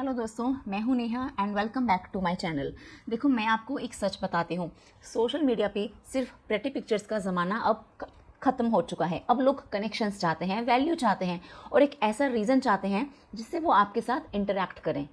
Hello दोस्तों, मैं हूं Neha and welcome back to my channel. देखो, मैं आपको एक सच बताती हूँ। सोशल मीडिया पे सिर्फ प्रेटी पिक्चर्स का ज़माना अब ख़त्म हो चुका है। अब लोग कनेक्शंस चाहते हैं, वैल्यू चाहते हैं और एक ऐसा रीज़न चाहते हैं जिससे वो आपके साथ इंटरेक्ट करें।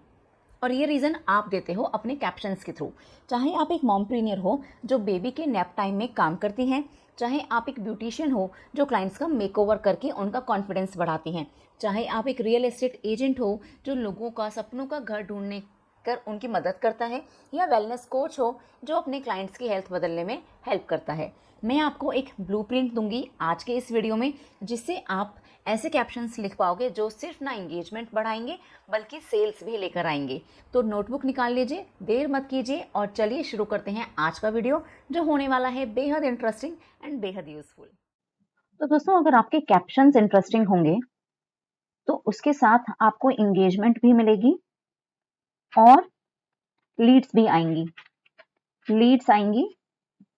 और ये रीज़न आप देते हो अपने कैप्शंस के थ्रू। चाहे आप एक मॉमप्रीनियर हो जो बेबी के नैप टाइम में काम करती हैं, चाहे आप एक ब्यूटिशियन हो जो क्लाइंट्स का मेकओवर करके उनका कॉन्फिडेंस बढ़ाती हैं, चाहे आप एक रियल एस्टेट एजेंट हो जो लोगों का सपनों का घर ढूंढने कर उनकी मदद करता है, या वेलनेस कोच हो जो अपने क्लाइंट्स की हेल्थ बदलने में हेल्प करता है। मैं आपको एक ब्लूप्रिंट दूंगी आज के इस वीडियो में, जिससे आप ऐसे कैप्शंस लिख पाओगे जो सिर्फ ना एंगेजमेंट बढ़ाएंगे बल्कि सेल्स भी लेकर आएंगे। तो नोटबुक निकाल लीजिए, देर मत कीजिए और चलिए शुरू करते हैं आज का वीडियो, जो होने वाला है बेहद इंटरेस्टिंग एंड बेहद यूजफुल। तो दोस्तों, अगर आपके कैप्शंस इंटरेस्टिंग होंगे तो उसके साथ आपको एंगेजमेंट भी मिलेगी और लीड्स भी आएंगी। लीड्स आएंगी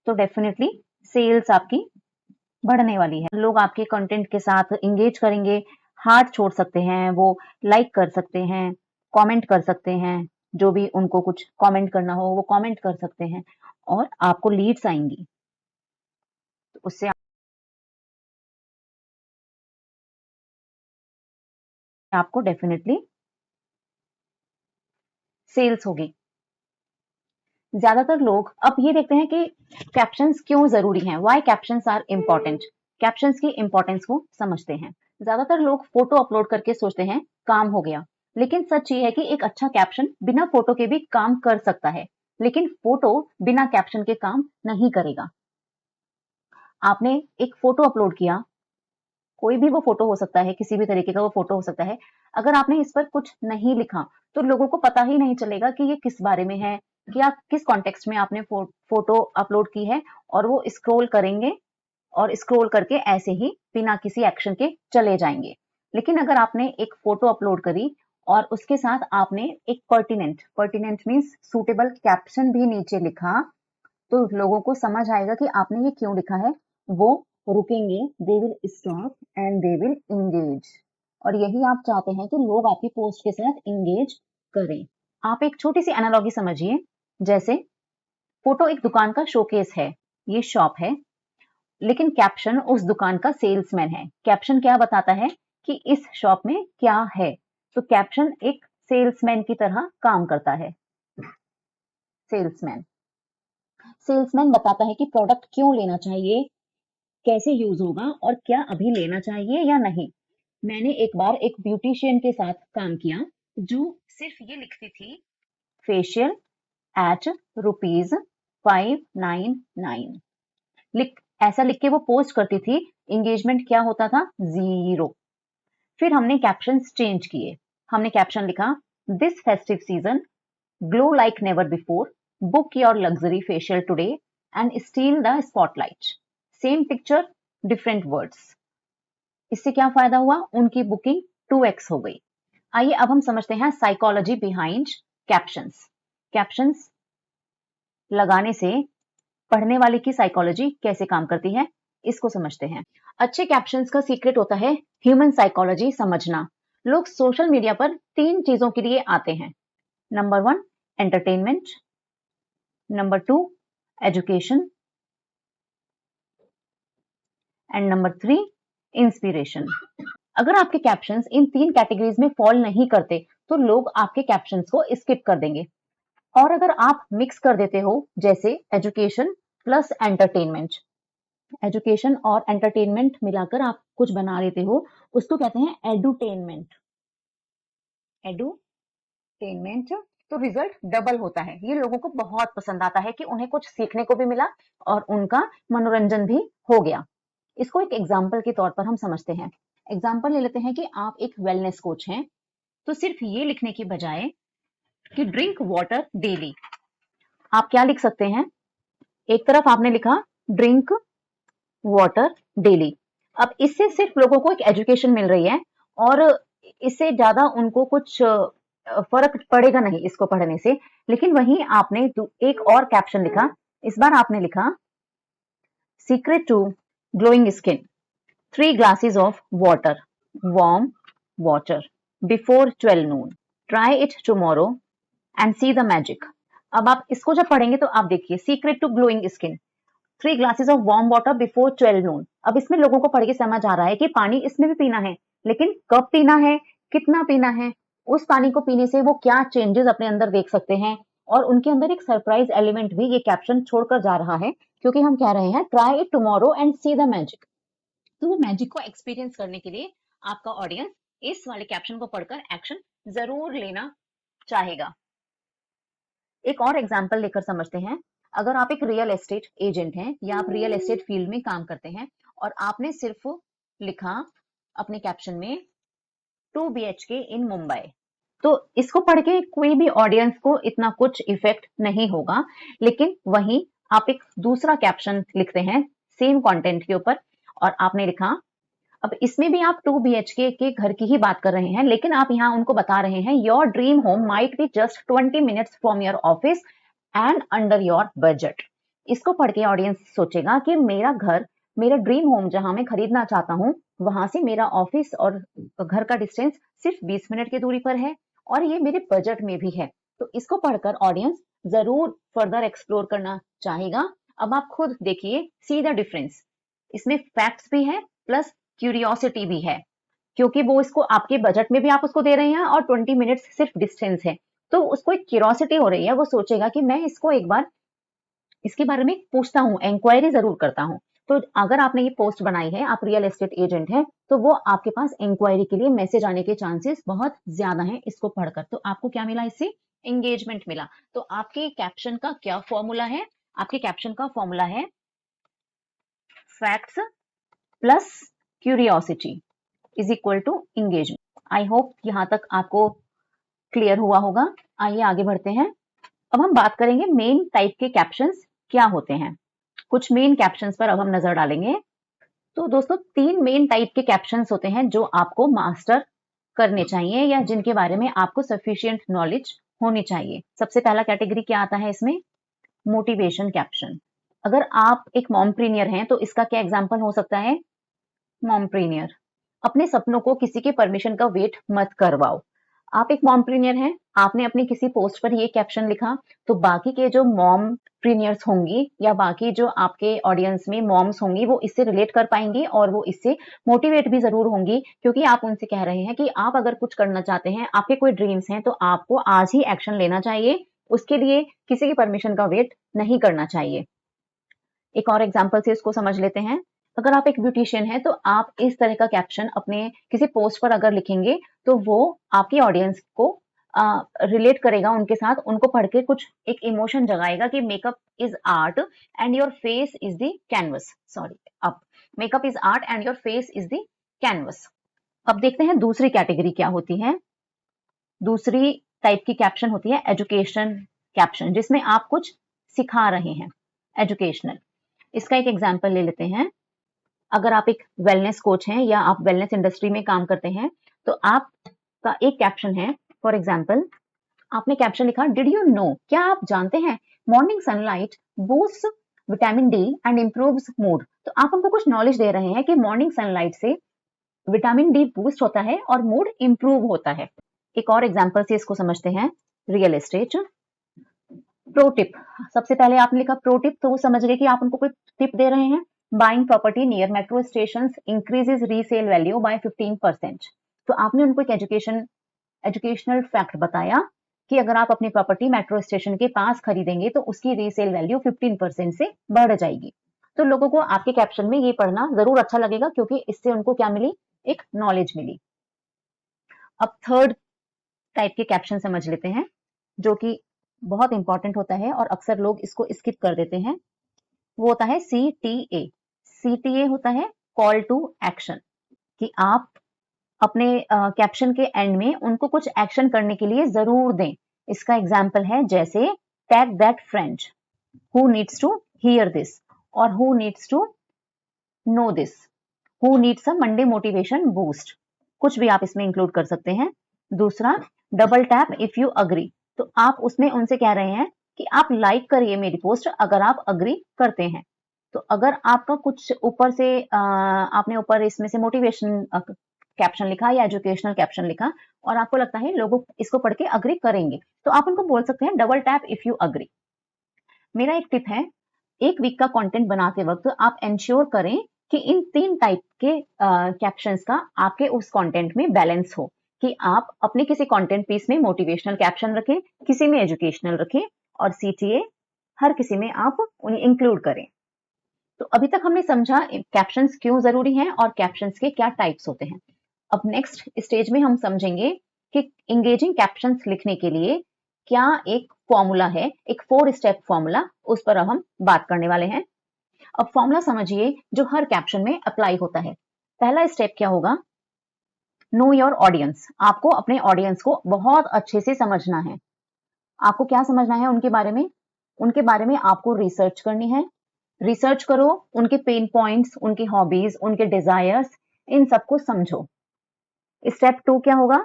तो डेफिनेटली सेल्स आपकी बढ़ने वाली है। लोग आपके कंटेंट के साथ इंगेज करेंगे, हार्ट छोड़ सकते हैं, वो लाइक कर सकते हैं, कमेंट कर सकते हैं, जो भी उनको कुछ कमेंट करना हो वो कमेंट कर सकते हैं और आपको लीड्स आएंगी। तो उससे आपको डेफिनेटली सेल्स होगी। ज्यादातर लोग अब ये देखते हैं कि कैप्शंस क्यों जरूरी हैं, why captions are important. Captions की इंपॉर्टेंस को समझते हैं। ज्यादातर लोग फोटो अपलोड करके सोचते हैं काम हो गया, लेकिन सच ये है कि एक अच्छा कैप्शन बिना फोटो के भी काम कर सकता है, लेकिन फोटो बिना कैप्शन के काम नहीं करेगा। आपने एक फोटो अपलोड किया, कोई भी वो फोटो हो सकता है, किसी भी तरीके का वो फोटो हो सकता है। अगर आपने इस पर कुछ नहीं लिखा तो लोगों को पता ही नहीं चलेगा कि ये किस बारे में है, कि आप किस कॉन्टेक्स्ट में आपने फोटो अपलोड की है, और वो स्क्रॉल करेंगे और स्क्रॉल करके ऐसे ही बिना किसी एक्शन के चले जाएंगे। लेकिन अगर आपने एक फोटो अपलोड करी और उसके साथ आपने एक पर्टिनेंट मीन्स सूटेबल कैप्शन भी नीचे लिखा, तो लोगों को समझ आएगा कि आपने ये क्यों लिखा है। वो रुकेंगे, they will stop and they will engage. और यही आप चाहते हैं कि लोग आपकी पोस्ट के साथ इंगेज करें। आप एक छोटी सी एनालॉजी समझिए। जैसे फोटो एक दुकान का शोकेस है, ये शॉप है, लेकिन कैप्शन उस दुकान का सेल्समैन है। कैप्शन क्या बताता है कि इस शॉप में क्या है। तो कैप्शन एक सेल्समैन की तरह काम करता है। सेल्समैन सेल्समैन बताता है कि प्रोडक्ट क्यों लेना चाहिए, कैसे यूज होगा और क्या अभी लेना चाहिए या नहीं। मैंने एक बार एक ब्यूटिशियन के साथ काम किया जो सिर्फ ये लिखती थी, फेशियल एट ₹599। लिख ऐसा लिख के वो पोस्ट करती थी। एंगेजमेंट क्या होता था? 0। फिर हमने कैप्शन चेंज किए। हमने कैप्शन लिखा, this festive season glow like never before, book your luxury facial today and steel the spotlight. Same picture, different words. इससे क्या फायदा हुआ? उनकी बुकिंग 2x हो गई। आइए अब हम समझते हैं साइकोलॉजी बिहाइंड कैप्शंस। कैप्शंस लगाने से पढ़ने वाले की साइकोलॉजी कैसे काम करती है, इसको समझते हैं। अच्छे कैप्शंस का सीक्रेट होता है ह्यूमन साइकोलॉजी समझना। लोग सोशल मीडिया पर 3 चीजों के लिए आते हैं। Number 1 entertainment, number 2 education and number 3 inspiration. अगर आपके कैप्शंस इन 3 कैटेगरीज में फॉल नहीं करते तो लोग आपके कैप्शंस को स्किप कर देंगे। और अगर आप मिक्स कर देते हो, जैसे एजुकेशन प्लस एंटरटेनमेंट, एजुकेशन और एंटरटेनमेंट मिलाकर आप कुछ बना लेते हो, उसको कहते हैं एडुटेनमेंट। एडुटेनमेंट, तो रिजल्ट डबल होता है। ये लोगों को बहुत पसंद आता है कि उन्हें कुछ सीखने को भी मिला और उनका मनोरंजन भी हो गया। इसको एक एग्जाम्पल के तौर पर हम समझते हैं। एग्जाम्पल ले लेते हैं कि आप एक वेलनेस कोच हैं, तो सिर्फ ये लिखने की बजाय कि ड्रिंक वाटर डेली, आप क्या लिख सकते हैं? एक तरफ आपने लिखा ड्रिंक वाटर डेली। अब इससे सिर्फ लोगों को एक एजुकेशन मिल रही है और इससे ज्यादा उनको कुछ फर्क पड़ेगा नहीं इसको पढ़ने से। लेकिन वहीं आपने एक और कैप्शन लिखा। इस बार आपने लिखा, secret to glowing skin, 3 glasses of water, warm water before 12 noon। Try it tomorrow and see the magic. अब आप इसको जब पढ़ेंगे तो आप देखिए, secret to glowing skin, 3 glasses of warm water before 12 noon. अब इसमें लोगों को पढ़ के समझ आ रहा है कि पानी इसमें भी पीना है, लेकिन कब पीना है, कितना पीना है, उस पानी को पीने से वो क्या चेंजेस अपने अंदर देख सकते हैं। और उनके अंदर एक सरप्राइज एलिमेंट भी ये कैप्शन छोड़कर जा रहा है, क्योंकि हम कह रहे हैं try it tomorrow and see the magic. तो वो मैजिक को एक्सपीरियंस करने के लिए आपका ऑडियंस इस वाले कैप्शन को पढ़कर एक्शन जरूर लेना चाहेगा। एक और एग्जाम्पल लेकर समझते हैं। अगर आप एक रियल एस्टेट एजेंट हैं या आप रियल एस्टेट फील्ड में काम करते हैं और आपने सिर्फ लिखा अपने कैप्शन में 2 BHK इन मुंबई, तो इसको पढ़ के कोई भी ऑडियंस को इतना कुछ इफेक्ट नहीं होगा। लेकिन वहीं आप एक दूसरा कैप्शन लिखते हैं सेम कंटेंट के ऊपर और आपने लिखा, अब इसमें भी आप 2 BHK के घर की ही बात कर रहे हैं, लेकिन आप यहाँ उनको बता रहे हैं your dream home might be just 20 minutes from your office and under your budget. इसको पढ़ के ऑडियंस सोचेगा कि मेरा घर, मेरा ड्रीम होम जहां मैं खरीदना चाहता हूं, वहां से मेरा ऑफिस और घर का डिस्टेंस सिर्फ 20 मिनट की दूरी पर है और ये मेरे बजट में भी है। तो इसको पढ़कर ऑडियंस जरूर फर्दर एक्सप्लोर करना चाहेगा। अब आप खुद देखिए, सी द डिफरेंस, इसमें फैक्ट्स भी है प्लस क्यूरियोसिटी भी है, क्योंकि वो इसको आपके बजट में भी आप उसको दे रहे हैं और 20 मिनट्स सिर्फ डिस्टेंस है। तो उसको एक क्यूरियोसिटी हो रही है, वो सोचेगा कि मैं इसको एक बार इसके बारे में पूछता हूँ, इंक्वायरी जरूर करता हूँ। तो अगर आपने ये पोस्ट बनाई है, आप रियल एस्टेट एजेंट हैं, तो वो आपके पास इंक्वायरी के लिए मैसेज आने के चांसेस बहुत ज्यादा हैं इसको पढ़कर। तो आपको क्या मिला इससे? एंगेजमेंट मिला। तो आपके कैप्शन का क्या फॉर्मूला है? आपके कैप्शन का फॉर्मूला है facts plus curiosity is equal to engagement. I hope यहां तक आपको क्लियर हुआ होगा। आइए आगे बढ़ते हैं। अब हम बात करेंगे मेन टाइप के कैप्शंस क्या होते हैं। कुछ मेन कैप्शंस पर अब हम नजर डालेंगे। तो दोस्तों 3 मेन टाइप के कैप्शंस होते हैं जो आपको मास्टर करने चाहिए या जिनके बारे में आपको सफिशिएंट नॉलेज होनी चाहिए। सबसे पहला कैटेगरी क्या आता है इसमें? Motivation caption. अगर आप एक मॉमप्रीनियर हैं तो इसका क्या एग्जाम्पल हो सकता है? मॉमप्रीनियर, अपने सपनों को किसी के परमिशन का वेट मत करवाओ। आप एक मॉमप्रीनियर हैं, आपने अपनी किसी पोस्ट पर ये कैप्शन लिखा, तो बाकी के जो मॉमप्रीनियर्स होंगी या बाकी जो आपके ऑडियंस में मॉम्स होंगी, वो इससे रिलेट कर पाएंगी और वो इससे मोटिवेट भी जरूर होंगी, क्योंकि आप उनसे कह रहे हैं कि आप अगर कुछ करना चाहते हैं, आपके कोई ड्रीम्स हैं, तो आपको आज ही एक्शन लेना चाहिए। उसके लिए किसी की परमिशन का वेट नहीं करना चाहिए। एक और एग्जाम्पल से इसको समझ लेते हैं। अगर आप एक ब्यूटिशियन हैं तो आप इस तरह का कैप्शन अपने किसी पोस्ट पर अगर लिखेंगे तो वो आपकी ऑडियंस को रिलेट करेगा उनके साथ, उनको पढ़ के कुछ एक इमोशन जगाएगा कि makeup is art and your face is the canvas. Sorry, अब makeup is art and your face is the canvas. अब देखते हैं दूसरी कैटेगरी क्या होती है। दूसरी टाइप की कैप्शन होती है एजुकेशन कैप्शन, जिसमें आप कुछ सिखा रहे हैं, एजुकेशनल। इसका एक एग्जाम्पल ले लेते हैं। अगर आप एक वेलनेस कोच हैं या आप वेलनेस इंडस्ट्री में काम करते हैं, तो आपका एक कैप्शन है, फॉर एग्जाम्पल आपने कैप्शन लिखा, डिड यू नो, क्या आप जानते हैं morning sunlight boost vitamin D and improves mood. तो आप उनको कुछ नॉलेज दे रहे हैं कि मॉर्निंग सनलाइट से विटामिन डी बूस्ट होता है और मूड इंप्रूव होता है। एक और एग्जाम्पल से इसको समझते हैं। रियल एस्टेट प्रो टिप, सबसे पहले आपने लिखा प्रो टिप, तो वो समझ गए कि आप उनको कोई टिप दे रहे हैं। Buying property near metro station increases resale value by 15%। तो आपने उनको एक एजुकेशनल फैक्ट बताया कि अगर आप अपनी प्रॉपर्टी मेट्रो स्टेशन के पास खरीदेंगे तो उसकी रीसेल वैल्यू 15% से बढ़ जाएगी। तो लोगों को आपके कैप्शन में ये पढ़ना जरूर अच्छा लगेगा, क्योंकि इससे उनको क्या मिली? एक नॉलेज मिली। अब थर्ड टाइप के कैप्शन समझ लेते हैं, जो कि बहुत इंपॉर्टेंट होता है और अक्सर लोग इसको स्किप कर देते हैं। वो होता है CTA। CTA होता है कॉल टू एक्शन, कि आप अपने कैप्शन के एंड में उनको कुछ एक्शन करने के लिए जरूर दें। इसका एग्जाम्पल है जैसे tag that friend who needs to hear this और who needs to know this, who needs a Monday motivation boost. कुछ भी आप इसमें इंक्लूड कर सकते हैं। दूसरा, double tap if you agree, तो आप उसमें उनसे कह रहे हैं कि आप लाइक करिए मेरी पोस्ट अगर आप अग्री करते हैं। तो अगर आपका कुछ ऊपर से आपने ऊपर इसमें से मोटिवेशन कैप्शन लिखा या एजुकेशनल कैप्शन लिखा और आपको लगता है लोग इसको पढ़ के अग्री करेंगे, तो आप उनको बोल सकते हैं double tap if you agree. मेरा एक टिप है, एक वीक का कंटेंट बनाते वक्त आप इंश्योर करें कि इन 3 टाइप के कैप्शंस का आपके उस कंटेंट में बैलेंस हो, कि आप अपने किसी कंटेंट पीस में मोटिवेशनल कैप्शन रखें, किसी में एजुकेशनल रखें और सीटीए हर किसी में आप उन्हें इंक्लूड करें। तो अभी तक हमने समझा कैप्शंस क्यों जरूरी हैं और कैप्शंस के क्या टाइप्स होते हैं। अब नेक्स्ट स्टेज में हम समझेंगे कि इंगेजिंग कैप्शंस लिखने के लिए क्या एक फॉर्मूला है, एक 4 स्टेप फॉर्मूला, उस पर अब हम बात करने वाले हैं। अब फॉर्मूला समझिए जो हर कैप्शन में अप्लाई होता है। पहला स्टेप क्या होगा, नो योर ऑडियंस। आपको अपने ऑडियंस को बहुत अच्छे से समझना है। आपको क्या समझना है उनके बारे में, उनके बारे में आपको रिसर्च करनी है। रिसर्च करो, उनके पेन पॉइंट्स, उनकी हॉबीज, उनके डिजायर्स, इन सबको समझो। स्टेप 2 क्या होगा,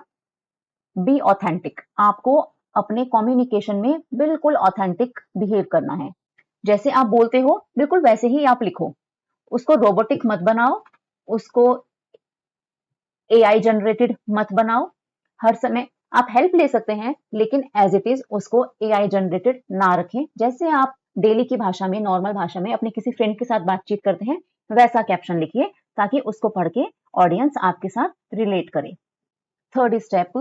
बी ऑथेंटिक। आपको अपने कम्युनिकेशन में बिल्कुल ऑथेंटिक बिहेव करना है। जैसे आप बोलते हो बिल्कुल वैसे ही आप लिखो, उसको रोबोटिक मत बनाओ, उसको एआई जनरेटेड मत बनाओ। हर समय आप हेल्प ले सकते हैं लेकिन एज इट इज उसको एआई जनरेटेड ना रखें। जैसे आप डेली की भाषा में, नॉर्मल भाषा में अपने किसी फ्रेंड के साथ बातचीत करते हैं, वैसा कैप्शन लिखिए ताकि उसको पढ़ के ऑडियंस आपके साथ रिलेट करे। Third step,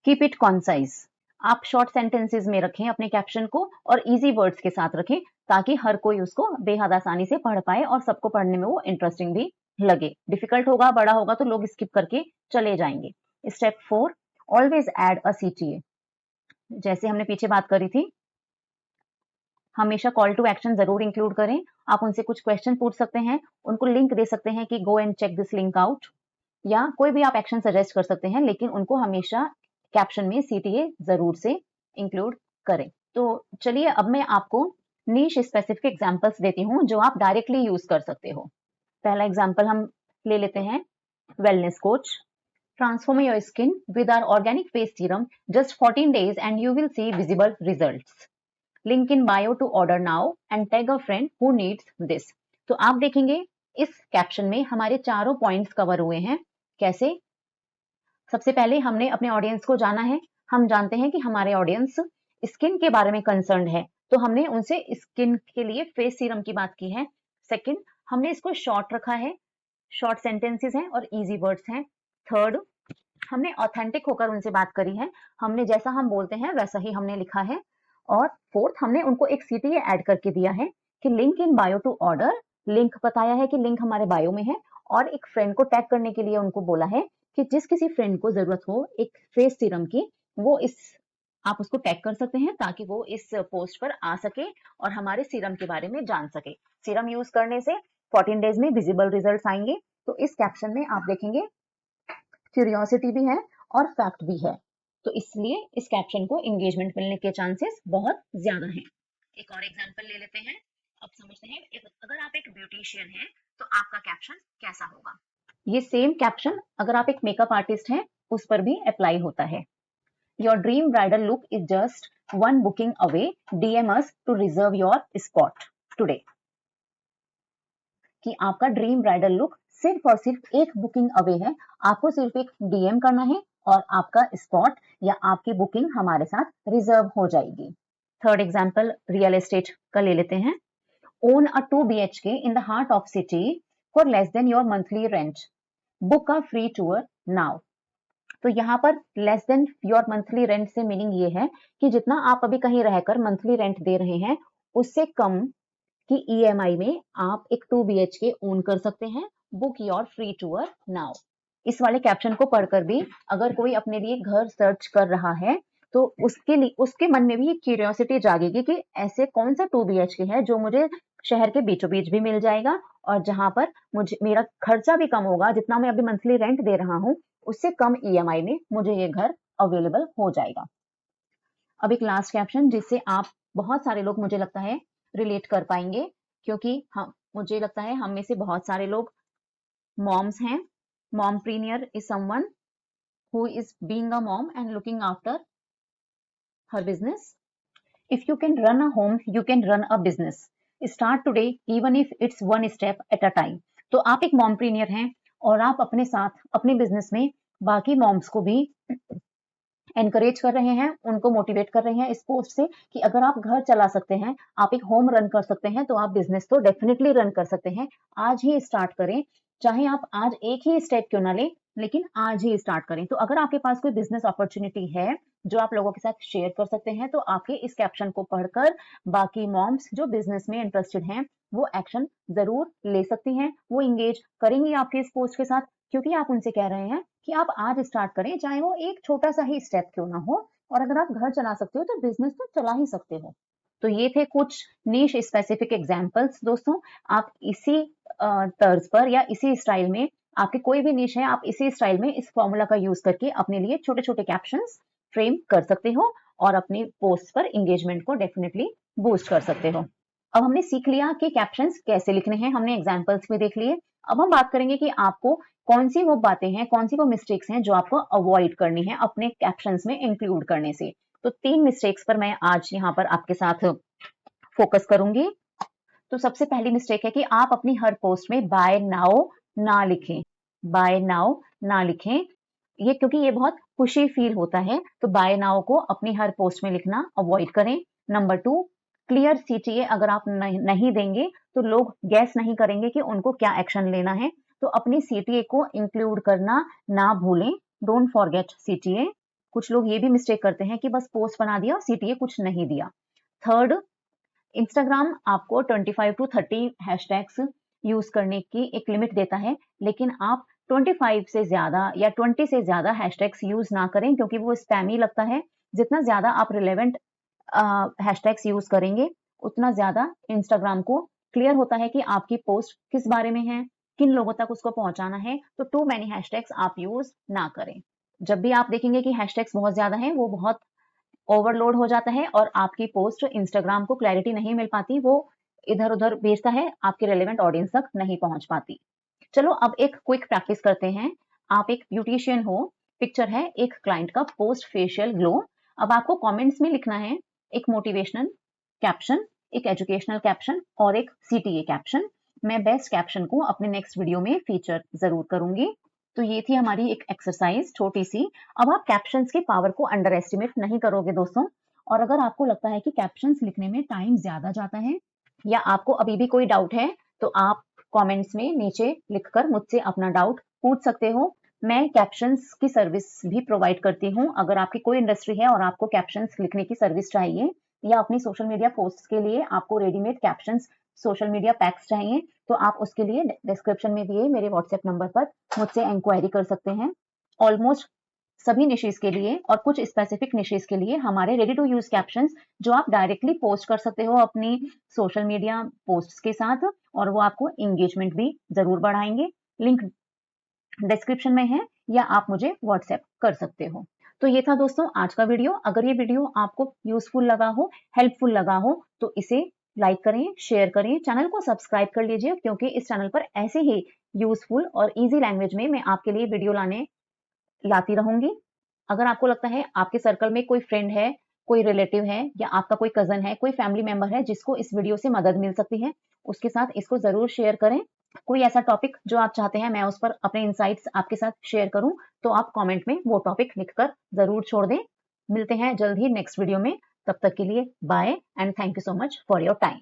keep it concise. आप शॉर्ट सेंटेंसेस में रखें अपने कैप्शन को और इजी वर्ड्स के साथ रखें ताकि हर कोई उसको बेहद आसानी से पढ़ पाए और सबको पढ़ने में वो इंटरेस्टिंग भी लगे। डिफिकल्ट होगा, बड़ा होगा तो लोग स्किप करके चले जाएंगे। स्टेप 4, ऑलवेज ऐड अ सीटीए। जैसे हमने पीछे बात करी थी, हमेशा कॉल टू एक्शन जरूर इंक्लूड करें। आप उनसे कुछ क्वेश्चन पूछ सकते हैं, उनको लिंक दे सकते हैं कि go and check this link out, या कोई भी आप एक्शन सजेस्ट कर सकते हैं, लेकिन उनको हमेशा कैप्शन में सीटीए जरूर से इंक्लूड करें। तो चलिए अब मैं आपको नीश स्पेसिफिक एग्जांपल्स देती हूँ जो आप डायरेक्टली यूज कर सकते हो। पहला एग्जांपल हम ले लेते हैं, wellness coach. Transform your skin with our organic face serum, just 14 days and you will see visible results. Link in bio to order now and tag a friend who needs this. तो आप देखेंगे इस caption में हमारे चारों points cover हुए हैं। कैसे? सबसे पहले हमने अपने ऑडियंस को जाना है। हम जानते हैं कि हमारे ऑडियंस स्किन के बारे में कंसर्न है, तो हमने उनसे स्किन के लिए फेस सीरम की बात की है। सेकंड, हमने इसको शॉर्ट रखा है, शॉर्ट सेंटेंसेस हैं और इजी वर्ड्स हैं। थर्ड, हमने ऑथेंटिक होकर उनसे बात करी है, हमने जैसा हम बोलते हैं वैसा ही हमने लिखा है। और फोर्थ, हमने उनको एक सीटीए ऐड करके दिया है कि link in bio to order. Link बताया है कि लिंक हमारे बायो में है, और एक फ्रेंड को टैग करने के लिए उनको बोला है कि जिस किसी फ्रेंड को जरूरत हो एक फेस सीरम की, वो इस आप उसको टैग कर सकते हैं ताकि वो इस पोस्ट पर आ सके और हमारे सीरम के बारे में जान सके। सीरम यूज करने से 14 डेज में विजिबल रिजल्ट्स आएंगे। तो इस कैप्शन में आप देखेंगे क्यूरियोसिटी भी है और फैक्ट भी है, तो इसलिए इस कैप्शन को एंगेजमेंट मिलने के चांसेस बहुत ज्यादा हैं। एक और एग्जांपल ले लेते हैं। अब समझते हैं अगर आप एक ब्यूटिशियन हैं तो आपका कैप्शन कैसा होगा। ये सेम कैप्शन अगर आप एक मेकअप आर्टिस्ट हैं उस पर भी अप्लाई होता है। Your dream bridal look is just one booking away, DM us to reserve your spot today. कि आपका ड्रीम ब्राइडल लुक सिर्फ और सिर्फ एक बुकिंग अवे है, आपको सिर्फ एक डीएम करना है और आपका स्पॉट या आपकी बुकिंग हमारे साथ रिजर्व हो जाएगी। थर्ड एग्जांपल रियल एस्टेट का ले लेते हैं। Own a 2 BHK in the heart of city for less than your monthly rent, book a free tour now. तो यहाँ पर less than your monthly rent से मीनिंग ये है कि जितना आप अभी कहीं रहकर मंथली रेंट दे रहे हैं उससे कम कि ईएमआई में आप एक 2 BHK ओन कर सकते हैं। Book your free tour now. इस वाले कैप्शन को पढ़कर भी अगर कोई अपने लिए घर सर्च कर रहा है तो उसके मन में भी क्यूरियोसिटी जागेगी कि ऐसे कौन सा 2 BHK है जो मुझे शहर के बीचों बीच भी मिल जाएगा और जहां पर मुझे मेरा खर्चा भी कम होगा, जितना मैं अभी मंथली रेंट दे रहा हूं उससे कम ईएमआई में मुझे ये घर अवेलेबल हो जाएगा। अब एक लास्ट कैप्शन जिससे आप बहुत सारे लोग मुझे लगता है रिलेट कर पाएंगे, क्योंकि हम मुझे लगता है हम में से बहुत सारे लोग मॉम्स हैं। Mompreneur is someone who is being a mom and looking after her business. If you can run a home, you can run a business. Start today, even if it's one step at a time. तो आप एक मॉमप्रीनियर हैं, और आप अपने साथ अपने business में बाकी मॉम्स को भी एनकरेज कर रहे हैं, उनको मोटिवेट कर रहे हैं इस पोस्ट से कि अगर आप घर चला सकते हैं, आप एक होम रन कर सकते हैं, तो आप बिजनेस तो डेफिनेटली रन कर सकते हैं। आज ही स्टार्ट करें, चाहे आप आज एक ही स्टेप क्यों ना लें, लेकिन आज ही स्टार्ट करें। तो अगर आपके पास कोई बिजनेस अपॉर्चुनिटी है जो आप लोगों के साथ शेयर कर सकते हैं, तो आपके इस कैप्शन को पढ़कर बाकी मॉम्स जो बिजनेस में इंटरेस्टेड हैं, वो एक्शन जरूर ले सकती हैं, वो इंगेज करेंगी आपके इस पोस्ट के साथ, क्योंकि आप उनसे कह रहे हैं कि आप आज स्टार्ट करें, चाहे वो एक छोटा सा ही स्टेप क्यों ना हो। और अगर आप घर चला सकते हो तो बिजनेस तो चला ही सकते हो। तो ये थे कुछ नीश स्पेसिफिक एग्जांपल्स दोस्तों। आप इसी तर्ज पर या इसी स्टाइल में, आपके कोई भी नीश है, आप इसी स्टाइल में इस फॉर्मूला का यूज करके अपने लिए छोटे छोटे कैप्शंस फ्रेम कर सकते हो और अपनी पोस्ट पर एंगेजमेंट को डेफिनेटली बूस्ट कर सकते हो। अब हमने सीख लिया कि कैप्शंस कैसे लिखने हैं, हमने एग्जांपल्स भी देख लिए। अब हम बात करेंगे कि आपको कौन सी वो बातें हैं, कौन सी वो मिस्टेक्स हैं जो आपको अवॉइड करनी है अपने कैप्शंस में इंक्लूड करने से। तो 3 मिस्टेक्स पर मैं आज यहाँ पर आपके साथ फोकस करूंगी। तो सबसे पहली मिस्टेक है कि आप अपनी हर पोस्ट में बाय नाउ ना लिखें। बाय नाउ ना लिखें, ये क्योंकि ये बहुत खुशी फील होता है, तो बाय नाउ को अपनी हर पोस्ट में लिखना अवॉइड करें। नंबर 2, क्लियर सीटीए अगर आप नहीं देंगे तो लोग गैस नहीं करेंगे कि उनको क्या एक्शन लेना है। तो अपनी सीटीए को इंक्लूड करना ना भूलें। Don't forget CTA. कुछ लोग ये भी मिस्टेक करते हैं कि बस पोस्ट बना दिया, सीटीए कुछ नहीं दिया। थर्ड, इंस्टाग्राम आपको 25 टू 30 हैशटैग्स यूज करने की एक लिमिट देता है, लेकिन आप 25 से ज्यादा या 20 से ज्यादा हैशटैग्स यूज ना करें, क्योंकि वो स्पैमी लगता है। जितना ज्यादा आप रिलेवेंट हैशटैग्स यूज करेंगे, उतना ज्यादा इंस्टाग्राम को क्लियर होता है कि आपकी पोस्ट किस बारे में है, किन लोगों तक उसको पहुंचाना है। तो टू मैनी हैशटैग्स आप यूज ना करें। जब भी आप देखेंगे कि हैशटैग्स बहुत ज्यादा हैं, वो बहुत ओवरलोड हो जाता है और आपकी पोस्ट इंस्टाग्राम को क्लैरिटी नहीं मिल पाती, वो इधर उधर भेजता है, आपके रेलेवेंट ऑडियंस तक नहीं पहुंच पाती। चलो अब एक क्विक प्रैक्टिस करते हैं। आप एक ब्यूटिशियन हो, पिक्चर है एक क्लाइंट का पोस्ट फेशियल ग्लो। अब आपको कमेंट्स में लिखना है एक मोटिवेशनल कैप्शन, एक एजुकेशनल कैप्शन और एक सीटीए कैप्शन। मैं बेस्ट कैप्शन को अपने नेक्स्ट वीडियो में फीचर जरूर करूंगी। तो ये थी हमारी एक एक्सरसाइज छोटी सी। अब आप कैप्शंस की पावर को अंडर एस्टिमेट नहीं करोगे दोस्तों। और अगर आपको लगता है कि कैप्शंस लिखने में टाइम ज्यादा जाता है या आपको अभी भी कोई डाउट है, तो आप कमेंट्स में नीचे लिखकर मुझसे अपना डाउट पूछ सकते हो। मैं कैप्शंस की सर्विस भी प्रोवाइड करती हूँ। अगर आपकी कोई इंडस्ट्री है और आपको कैप्शंस लिखने की सर्विस चाहिए या अपनी सोशल मीडिया पोस्ट के लिए आपको readymade captions social media PACS चाहिए, तो आप उसके लिए डिस्क्रिप्शन में दिए मेरे व्हाट्सएप नंबर पर मुझसे इंक्वायरी कर सकते हैं। ऑलमोस्ट सभी निशेस के लिए और कुछ स्पेसिफिक निशेस के लिए हमारे रेडी टू यूज कैप्शंस जो आप डायरेक्टली पोस्ट कर सकते हो अपनी सोशल मीडिया पोस्ट्स के साथ, और वो आपको एंगेजमेंट भी जरूर बढ़ाएंगे। लिंक डिस्क्रिप्शन में है या आप मुझे व्हाट्सएप कर सकते हो। तो ये था दोस्तों आज का वीडियो। अगर ये वीडियो आपको यूजफुल लगा हो, हेल्पफुल लगा हो, तो इसे लाइक करें, शेयर करें, चैनल को सब्सक्राइब कर लीजिए, क्योंकि इस चैनल पर ऐसे ही यूजफुल और इजी लैंग्वेज में मैं आपके लिए वीडियो लाती रहूंगी। अगर आपको लगता है आपके सर्कल में कोई फ्रेंड है, कोई रिलेटिव है या आपका कोई कजन है, कोई फैमिली मेंबर है जिसको इस वीडियो से मदद मिल सकती है, उसके साथ इसको जरूर शेयर करें। कोई ऐसा टॉपिक जो आप चाहते हैं मैं उस पर अपने इंसाइट्स आपके साथ शेयर करूं, तो आप कमेंट में वो टॉपिक लिखकर जरूर छोड़ दें। मिलते हैं जल्द ही नेक्स्ट वीडियो में। तब तक के लिए bye and thank you so much for your time.